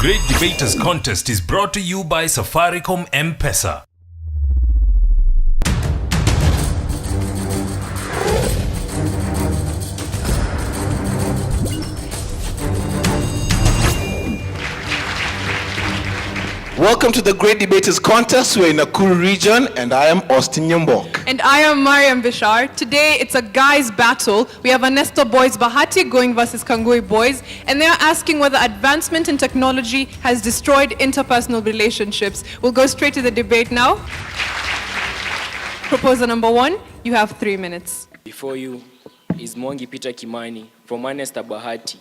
Great Debaters Contest is brought to you by Safaricom M-Pesa. Welcome to the Great Debaters Contest. We're in Nakuru region, and I am Austin Nyambok. And I am Mariam Bishar. Today, it's a guys' battle. We have Anestar boys Bahati going versus Kangui boys, and they are asking whether advancement in technology has destroyed interpersonal relationships. We'll go straight to the debate now. Proposer number 1, you have 3 minutes. Before you is Mwangi Peter Kimani from Anestar Bahati.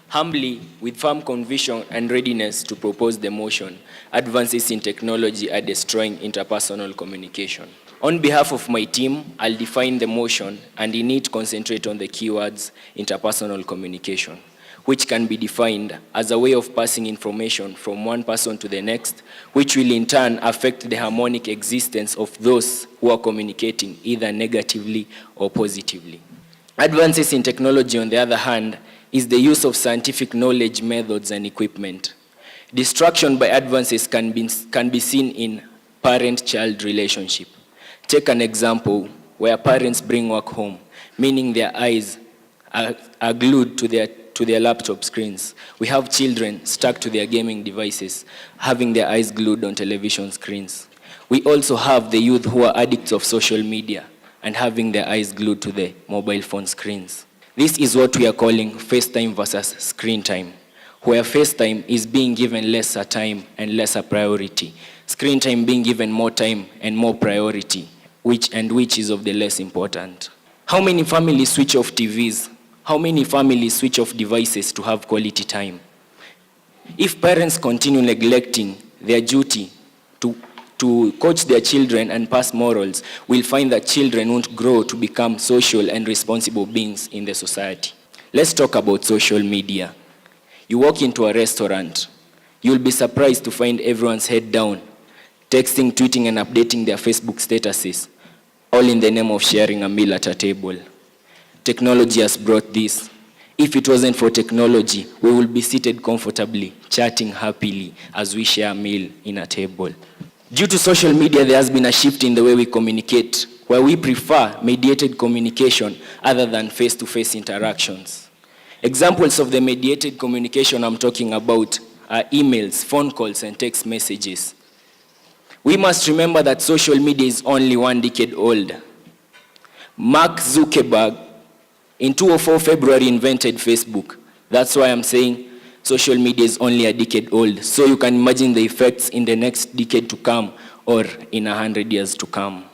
Humbly, with firm conviction and readiness to propose the motion, advances in technology are destroying interpersonal communication. On behalf of my team, I'll define the motion and in it concentrate on the keywords interpersonal communication, which can be defined as a way of passing information from one person to the next, which will in turn affect the harmonic existence of those who are communicating either negatively or positively. Advances in technology, on the other hand, is the use of scientific knowledge, methods, and equipment. Distraction by advances can be seen in parent-child relationship. Take an example where parents bring work home, meaning their eyes are glued to their laptop screens. We have children stuck to their gaming devices, having their eyes glued on television screens. We also have the youth who are addicts of social media and having their eyes glued to the mobile phone screens. This is what we are calling FaceTime versus screen time, where FaceTime is being given lesser time and lesser priority. Screen time being given more time and more priority, which is of the less important. How many families switch off TVs? How many families switch off devices to have quality time? If parents continue neglecting their duty to coach their children and pass morals, we'll find that children won't grow to become social and responsible beings in the society. Let's talk about social media. You walk into a restaurant, you'll be surprised to find everyone's head down, texting, tweeting, and updating their Facebook statuses, all in the name of sharing a meal at a table. Technology has brought this. If it wasn't for technology, we will be seated comfortably, chatting happily as we share a meal in a table. Due to social media, there has been a shift in the way we communicate, where we prefer mediated communication other than face-to-face interactions. Examples of the mediated communication I'm talking about are emails, phone calls, and text messages. We must remember that social media is only 1 decade old. Mark Zuckerberg, in 2004 February, invented Facebook. That's why I'm saying social media is only a decade old, so you can imagine the effects in the next decade to come or in 100 years to come.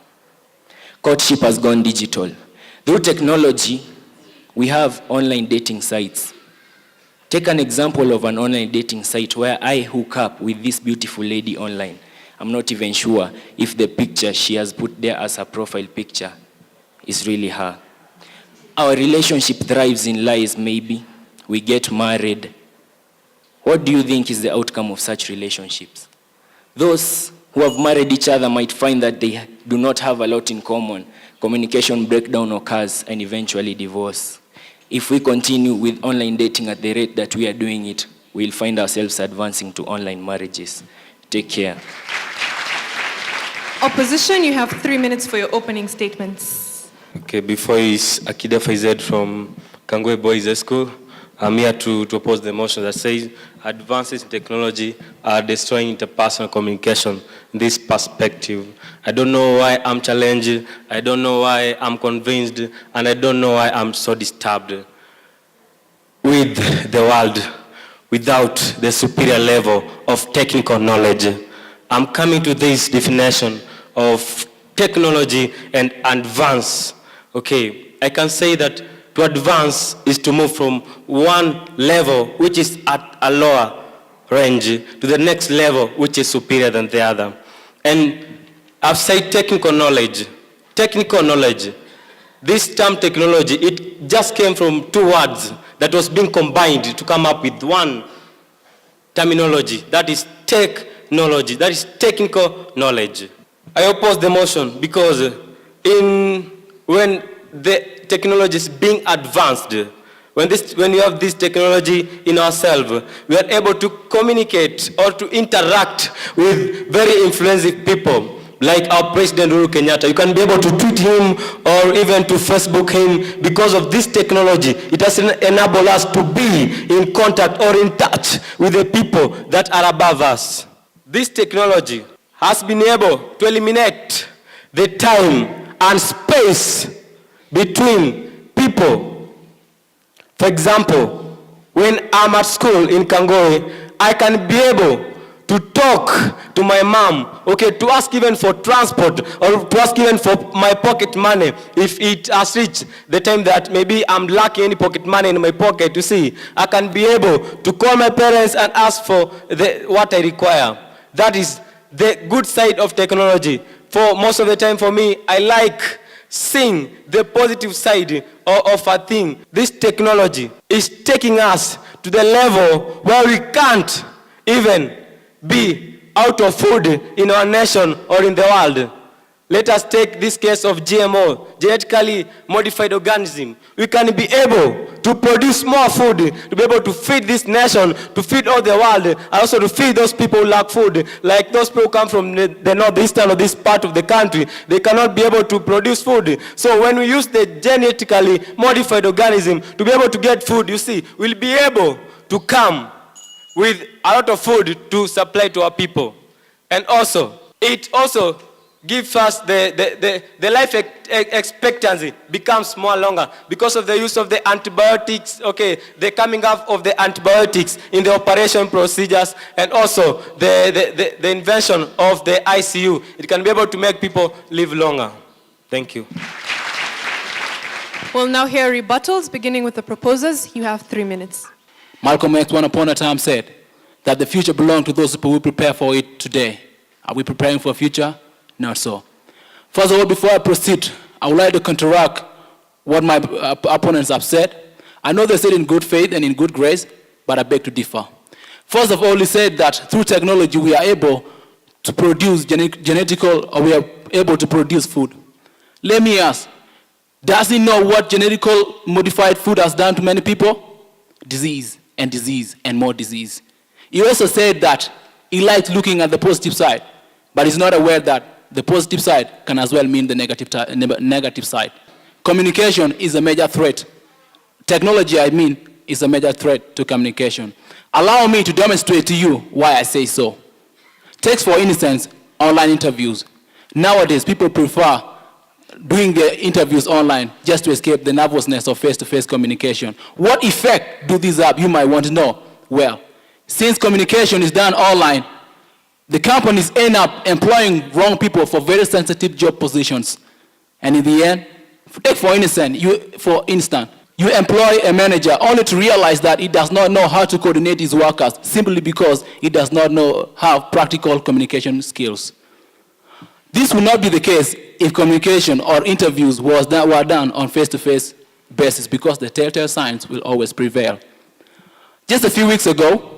Courtship has gone digital. Through technology, we have online dating sites. Take an example of an online dating site where I hook up with this beautiful lady online. I'm not even sure if the picture she has put there as her profile picture is really her. Our relationship thrives in lies, maybe. We get married. What do you think is the outcome of such relationships? Those who have married each other might find that they do not have a lot in common. Communication breakdown occurs and eventually divorce. If we continue with online dating at the rate that we are doing it, we'll find ourselves advancing to online marriages. Take care. Opposition, you have 3 minutes for your opening statements. Okay, before is Akida Faized from Kangui Boys School. I'm here to oppose the motion that says advances in technology are destroying interpersonal communication in this perspective. I don't know why I'm challenged, I don't know why I'm convinced, and I don't know why I'm so disturbed with the world without the superior level of technical knowledge. I'm coming to this definition of technology and advance. Okay, I can say that to advance is to move from one level, which is at a lower range, to the next level, which is superior than the other. And I've said technical knowledge. Technical knowledge. This term technology, it just came from 2 words that was being combined to come up with one terminology. That is technology. That is technical knowledge. I oppose the motion because when the technology is being advanced, When you have this technology in ourselves, we are able to communicate or to interact with very influential people, like our President Uhuru Kenyatta. You can be able to tweet him or even to Facebook him because of this technology. It has enabled us to be in contact or in touch with the people that are above us. This technology has been able to eliminate the time and space between people. For example, when I'm at school in Kangui, I can be able to talk to my mom, okay, to ask even for transport or to ask even for my pocket money if it has reached the time that maybe I'm lacking any pocket money in my pocket. You see, I can be able to call my parents and ask for what I require. That is the good side of technology. For most of the time for me, I like seeing the positive side of a thing. This technology is taking us to the level where we can't even be out of food in our nation or in the world. Let us take this case of GMO, genetically modified organism. We can be able to produce more food, to be able to feed this nation, to feed all the world, and also to feed those people who lack food. Like those people who come from the northeastern or this part of the country, they cannot be able to produce food. So when we use the genetically modified organism to be able to get food, you see, we'll be able to come with a lot of food to supply to our people. And also, it also gives us the life expectancy becomes more longer because of the use of the antibiotics, okay, the coming up of the antibiotics in the operation procedures, and also the invention of the ICU. It can be able to make people live longer. Thank you. We'll now hear rebuttals, beginning with the proposers. You have 3 minutes. Malcolm X, once upon a time, said that the future belongs to those people who prepare for it today. Are we preparing for a future? Not so. First of all, before I proceed, I would like to counteract what my opponents have said. I know they said in good faith and in good grace, but I beg to differ. First of all, he said that through technology we are able to produce we are able to produce food. Let me ask, does he know what genetically modified food has done to many people? Disease and more disease. He also said that he likes looking at the positive side, but he's not aware that the positive side can as well mean the negative side. Communication is a major threat. Technology, is a major threat to communication. Allow me to demonstrate to you why I say so. Take, for instance, online interviews. Nowadays, people prefer doing their interviews online just to escape the nervousness of face-to-face communication. What effect do these have? You might want to know. Well, since communication is done online, the companies end up employing wrong people for very sensitive job positions. And in the end, take for instance, you employ a manager only to realize that he does not know how to coordinate his workers simply because he does not have practical communication skills. This would not be the case if communication or interviews were done on face-to-face basis, because the telltale signs will always prevail. Just a few weeks ago,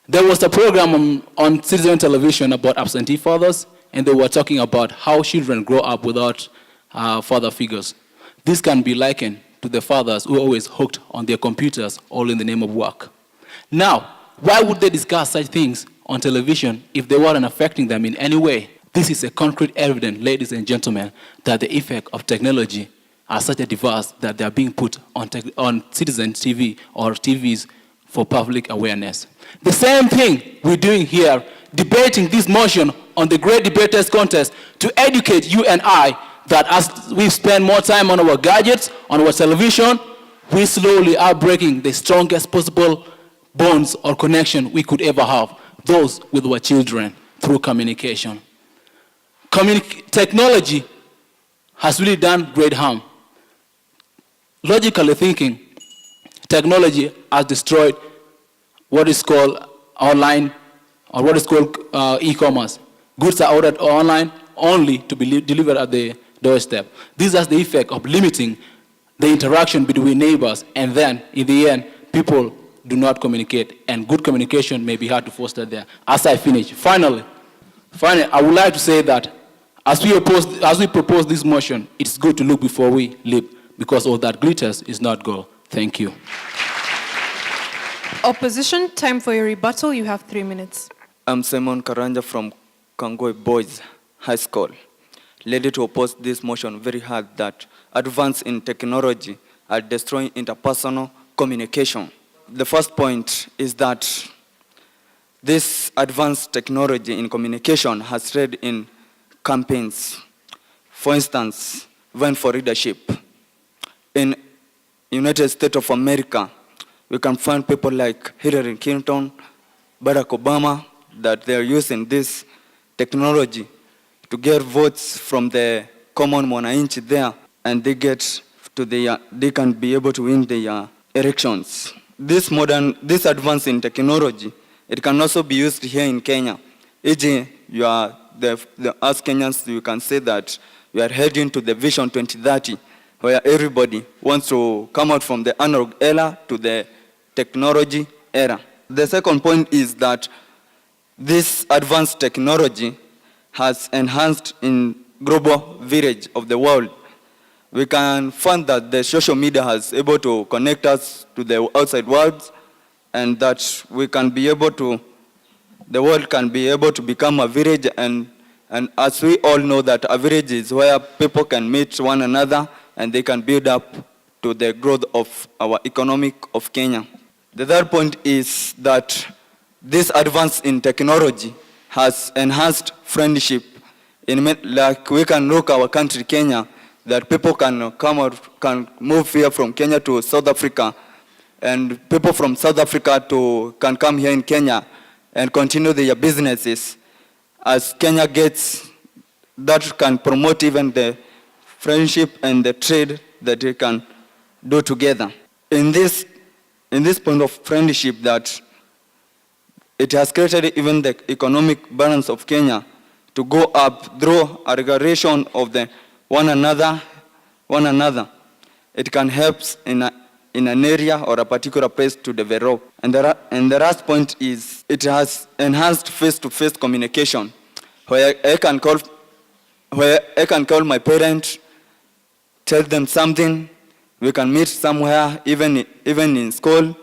there was a program on citizen television about absentee fathers, and they were talking about how children grow up without father figures. This can be likened to the fathers who are always hooked on their computers, all in the name of work. Now, why would they discuss such things on television if they weren't affecting them in any way? This is a concrete evidence, ladies and gentlemen, that the effect of technology are such a device that they are being put on citizen TV or TVs for public awareness. The same thing we're doing here, debating this motion on the Great Debaters Contest to educate you and I that as we spend more time on our gadgets, on our television, we slowly are breaking the strongest possible bonds or connection we could ever have, those with our children, through communication. Technology has really done great harm. Logically thinking, technology has destroyed what is called online, or what is called e-commerce. Goods are ordered online only to be delivered at the doorstep. This has the effect of limiting the interaction between neighbors, and then in the end, people do not communicate, and good communication may be hard to foster there. As I finish, finally, I would like to say that as we propose this motion, it's good to look before we leap, because all that glitters is not gold. Thank you. Opposition, time for your rebuttal. You have 3 minutes. I'm Simon Karanja from Kangui Boys High School. Ready to oppose this motion very hard that advances in technology are destroying interpersonal communication. The first point is that this advanced technology in communication has spread in campaigns. For instance, Vote for Leadership. In United States of America, we can find people like Hillary Clinton, Barack Obama, that they're using this technology to get votes from the common mwananchi there, and they can be able to win the elections. This advance in technology, it can also be used here in Kenya. E.g., as Kenyans, you can say that we are heading to the Vision 2030, where everybody wants to come out from the analog era to the technology era. The second point is that this advanced technology has enhanced in global village of the world. We can find that the social media has able to connect us to the outside world, and that we can be able to, the world can be able to become a village, and as we all know that a village is where people can meet one another and they can build up to the growth of our economic of Kenya. The third point is that this advance in technology has enhanced friendship. Like we can look our country, Kenya, that people can come out, can move here from Kenya to South Africa, and people from South Africa can come here in Kenya and continue their businesses. As Kenya gets, that can promote even the friendship and the trade that they can do together. In this point of friendship, that it has created even the economic balance of Kenya to go up through a regulation of the one another. It can help in an area or a particular place to develop. And the last point is it has enhanced face-to-face communication, where I can call my parents, tell them something. We can meet somewhere, even in school,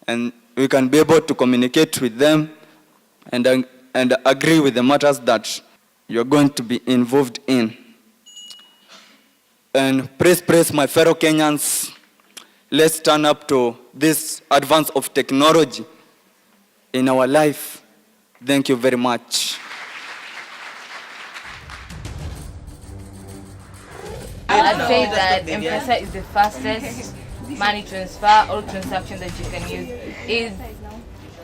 and we can be able to communicate with them and agree with the matters that you're going to be involved in. And praise my fellow Kenyans. Let's turn up to this advance of technology in our life. Thank you very much. I'd say that M-Pesa is the fastest money transfer or transaction that you can use. Is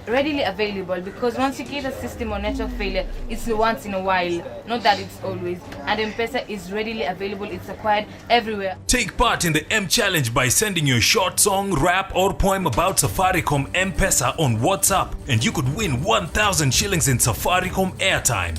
readily available because once you get a system or network failure, it's once in a while, not that it's always. And M-Pesa is readily available, it's acquired everywhere. Take part in the M Challenge by sending your short song, rap or poem about Safaricom M-Pesa on WhatsApp, and you could win 1,000 shillings in Safaricom airtime.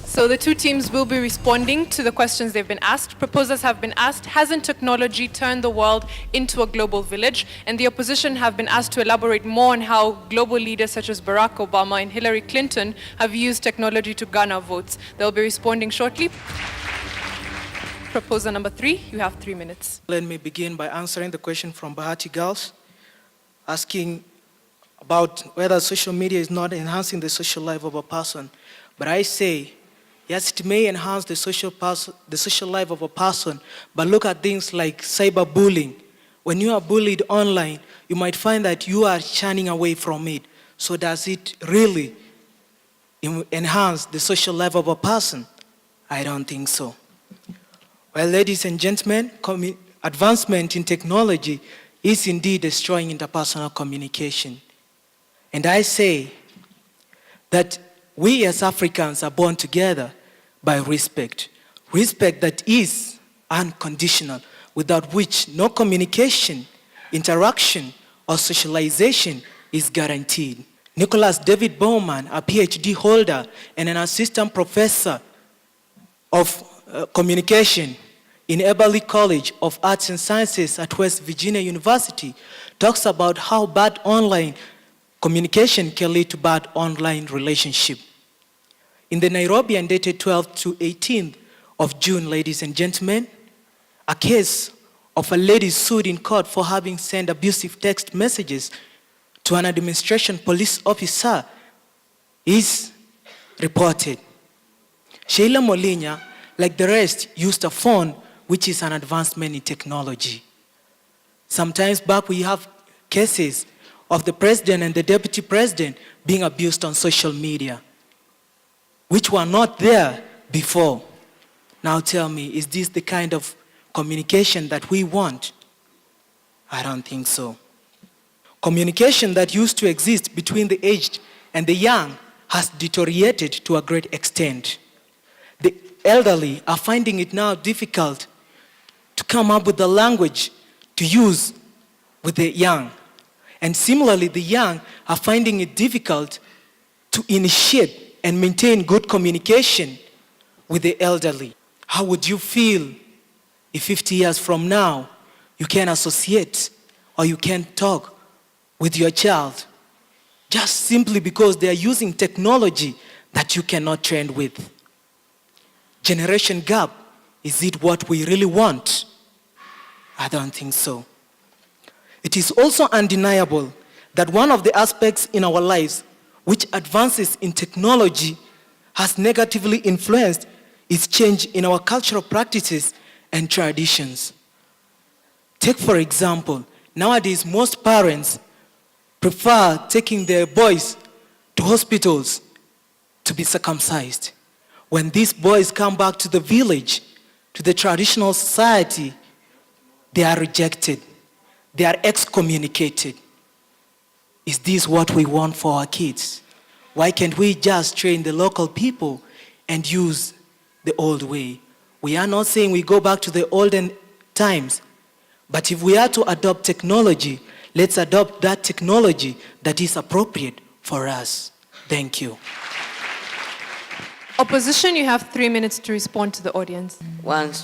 So the two teams will be responding to the questions they've been asked. Proposers have been asked, hasn't technology turned the world into a global village? And the opposition have been asked to elaborate more on how global leaders such as Barack Obama and Hillary Clinton have used technology to garner votes. They'll be responding shortly. Proposer number 3, you have 3 minutes. Let me begin by answering the question from Bahati girls, asking about whether social media is not enhancing the social life of a person. But I say, yes, it may enhance the social life of a person, but look at things like cyberbullying. When you are bullied online, you might find that you are shunning away from it. So does it really enhance the social life of a person? I don't think so. Well, ladies and gentlemen, advancement in technology is indeed destroying interpersonal communication. And I say that we as Africans are born together by respect. Respect that is unconditional, without which no communication, interaction, or socialization is guaranteed. Nicholas David Bowman, a PhD holder and an assistant professor of communication in Eberly College of Arts and Sciences at West Virginia University talks about how bad online communication can lead to bad online relationship. In the Nairobi and dated 12th to 18th of June, ladies and gentlemen, a case of a lady sued in court for having sent abusive text messages to an administration police officer is reported. Sheila Molinya, like the rest, used a phone, which is an advancement in technology. Sometimes back we have cases of the president and the deputy president being abused on social media, which were not there before. Now tell me, is this the kind of communication that we want? I don't think so. Communication that used to exist between the aged and the young has deteriorated to a great extent. The elderly are finding it now difficult to come up with the language to use with the young. And similarly, the young are finding it difficult to initiate and maintain good communication with the elderly. How would you feel if 50 years from now you can associate or you can talk with your child just simply because they are using technology that you cannot trend with? Generation gap, is it what we really want? I don't think so. It is also undeniable that one of the aspects in our lives which advances in technology has negatively influenced is change in our cultural practices and traditions. Take, for example, nowadays most parents prefer taking their boys to hospitals to be circumcised. When these boys come back to the village, to the traditional society, they are rejected. They are excommunicated. Is this what we want for our kids? Why can't we just train the local people and use the old way? We are not saying we go back to the olden times, but if we are to adopt technology, let's adopt that technology that is appropriate for us. Thank you. Opposition, you have 3 minutes to respond to the audience.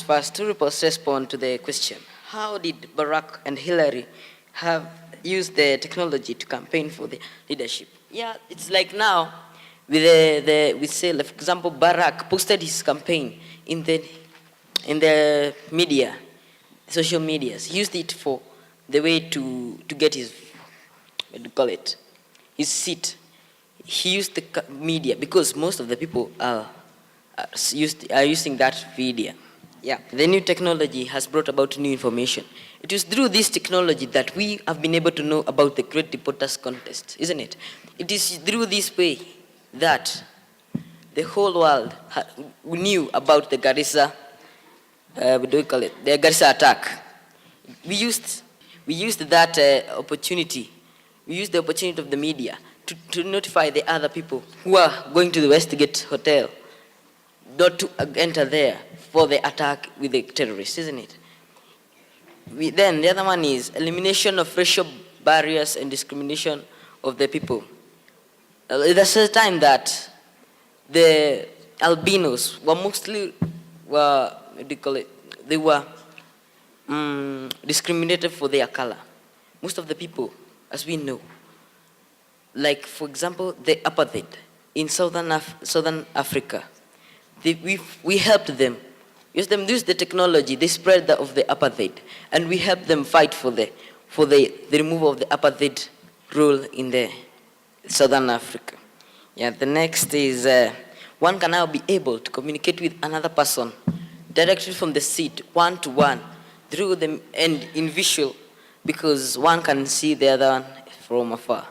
First, to respond to the question, how did Barack and Hillary have used the technology to campaign for the leadership? Yeah, it's like now, with we say, like, for example, Barack posted his campaign in the media, social medias. He used it for the way to get his, what do you call it, his seat. He used the media because most of the people are using that media. Yeah, the new technology has brought about new information. It is through this technology that we have been able to know about the Great Rebuttals contest, isn't it? It is through this way that the whole world knew about the Garissa, what do we call it? The Garissa attack. We used that opportunity. We used the opportunity of the media to notify the other people who are going to the Westgate Hotel not to enter there for the attack with the terrorists, isn't it? Then the other one is elimination of racial barriers and discrimination of the people. There's a time that the albinos were mostly, what do you call it? They were discriminated for their color. Most of the people, as we know, like for example, the apartheid in Southern Africa, we helped them. Use the technology, they spread of the apartheid, and we helped them fight for the removal of the apartheid rule in the Southern Africa. Yeah, the next is one can now be able to communicate with another person directly from the seat, one to one, through the and in visual, because one can see the other one from afar.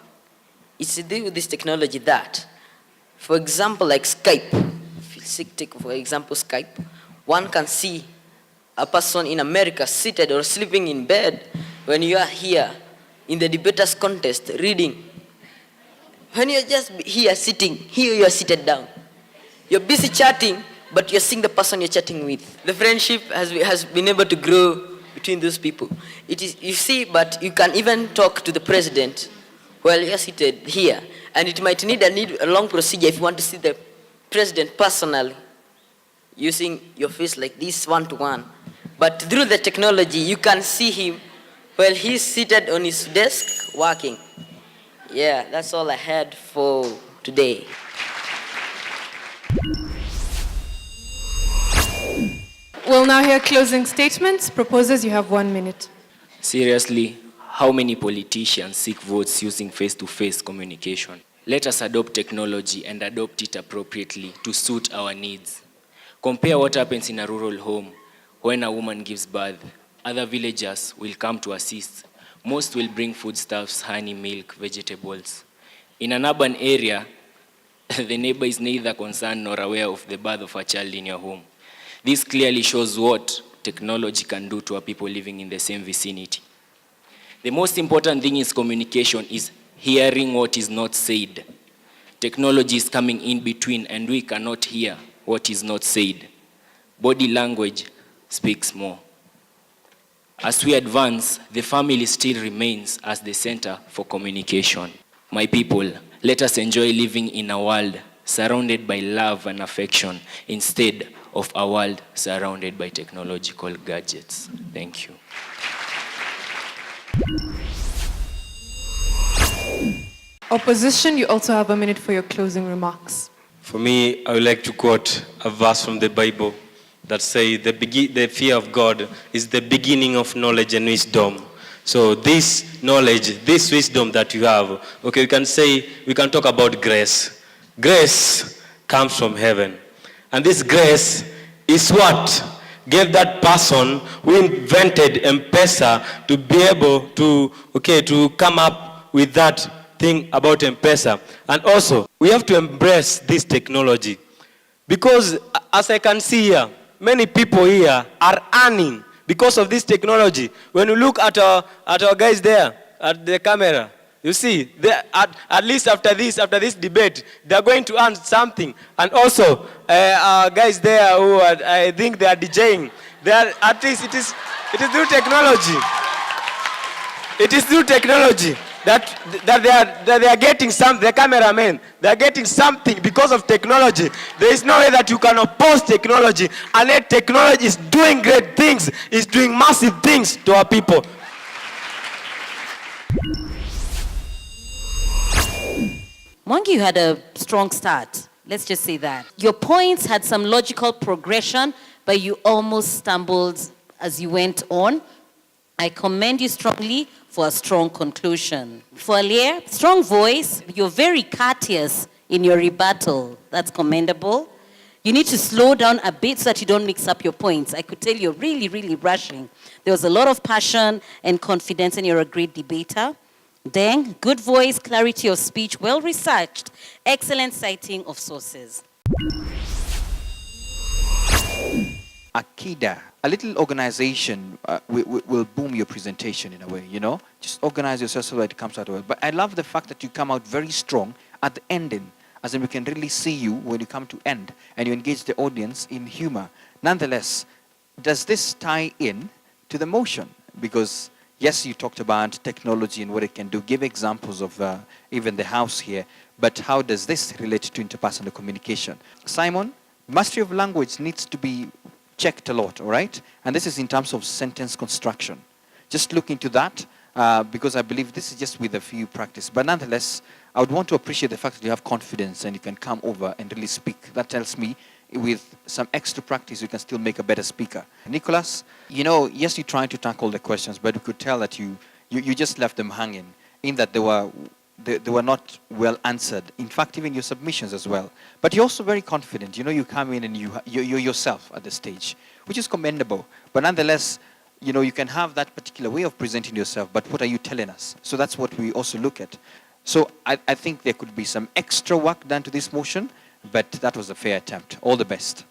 It's to do with this technology that, for example, like Skype, take for example Skype, one can see a person in America seated or sleeping in bed when you are here in the debaters contest reading. When you're just here sitting, here you are seated down. You're busy chatting, but you're seeing the person you're chatting with. The friendship has been able to grow between those people. It is, you see, but you can even talk to the president while you're seated here. And it might need a long procedure if you want to see the president personally, using your face like this one-to-one. But through the technology, you can see him while he's seated on his desk working. Yeah, that's all I had for today. We'll now hear closing statements. Proposers, you have 1 minute. Seriously, how many politicians seek votes using face-to-face communication? Let us adopt technology and adopt it appropriately to suit our needs. Compare what happens in a rural home when a woman gives birth. Other villagers will come to assist. Most will bring foodstuffs, honey, milk, vegetables. In an urban area, the neighbor is neither concerned nor aware of the birth of a child in your home. This clearly shows what technology can do to our people living in the same vicinity. The most important thing is communication, is hearing what is not said. Technology is coming in between and we cannot hear what is not said. Body language speaks more. As we advance, the family still remains as the center for communication. My people, let us enjoy living in a world surrounded by love and affection instead of a world surrounded by technological gadgets. Thank you. Opposition, you also have 1 minute for your closing remarks. For me, I would like to quote a verse from the Bible that says, the fear of God is the beginning of knowledge and wisdom. So this knowledge, this wisdom that you have, okay, we can talk about grace. Grace comes from heaven. And this grace is what gave that person who invented M-Pesa to be able to come up with that thing about M-Pesa. And also, we have to embrace this technology. Because as I can see here, many people here are earning because of this technology. When you look at our guys there, at the camera, you see, at least after this debate, they're going to earn something. And also, guys there who I think they are DJing, at least it is through technology. It is through technology that they are getting something. The cameramen, they are getting something because of technology. There is no way that you can oppose technology, and yet technology is doing great things, is doing massive things to our people. Mwangi, you had a strong start. Let's just say that. Your points had some logical progression, but you almost stumbled as you went on. I commend you strongly for a strong conclusion. For Alier, strong voice, you're very courteous in your rebuttal. That's commendable. You need to slow down a bit so that you don't mix up your points. I could tell you're really, really rushing. There was a lot of passion and confidence, and you're a great debater. Deng, good voice, clarity of speech, well researched, excellent citing of sources. Akida, a little organization will boom your presentation in a way, you know? Just organize yourself so that it comes out well. But I love the fact that you come out very strong at the ending, as in we can really see you when you come to end and you engage the audience in humor. Nonetheless, does this tie in to the motion? Because yes, you talked about technology and what it can do. Give examples of even the house here. But how does this relate to interpersonal communication? Simon, mastery of language needs to be checked a lot, all right? And this is in terms of sentence construction. Just look into that because I believe this is just with a few practice. But nonetheless, I would want to appreciate the fact that you have confidence and you can come over and really speak. That tells me with some extra practice, you can still make a better speaker. Nicholas, you know, yes, you tried to tackle the questions, but we could tell that you just left them hanging in that they were not well answered. In fact, even your submissions as well. But you're also very confident. You know, you come in and you're yourself at the stage, which is commendable. But nonetheless, you know, you can have that particular way of presenting yourself, but what are you telling us? So that's what we also look at. So I think there could be some extra work done to this motion, but that was a fair attempt. All the best.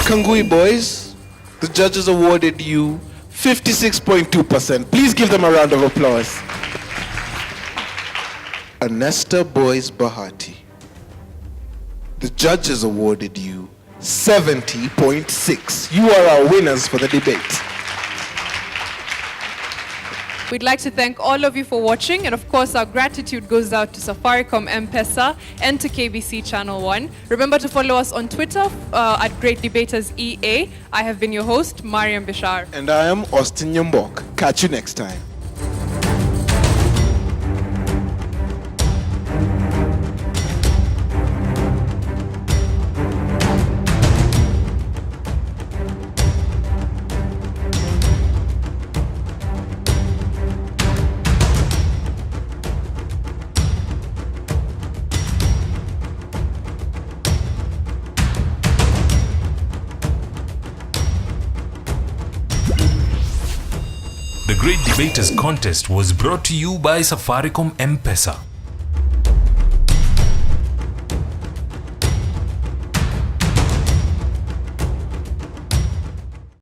Kangui boys, the judges awarded you 56.2%. Please give them a round of applause. Anestar boys Bahati, the judges awarded you 70.6. You are our winners for the debate. We'd like to thank all of you for watching, and of course our gratitude goes out to Safaricom M-Pesa and to KBC Channel 1. Remember to follow us on Twitter at Great Debaters EA. I have been your host, Mariam Bishar. And I am Austin Yombok. Catch you next time. The Great Debaters Contest was brought to you by Safaricom M-Pesa.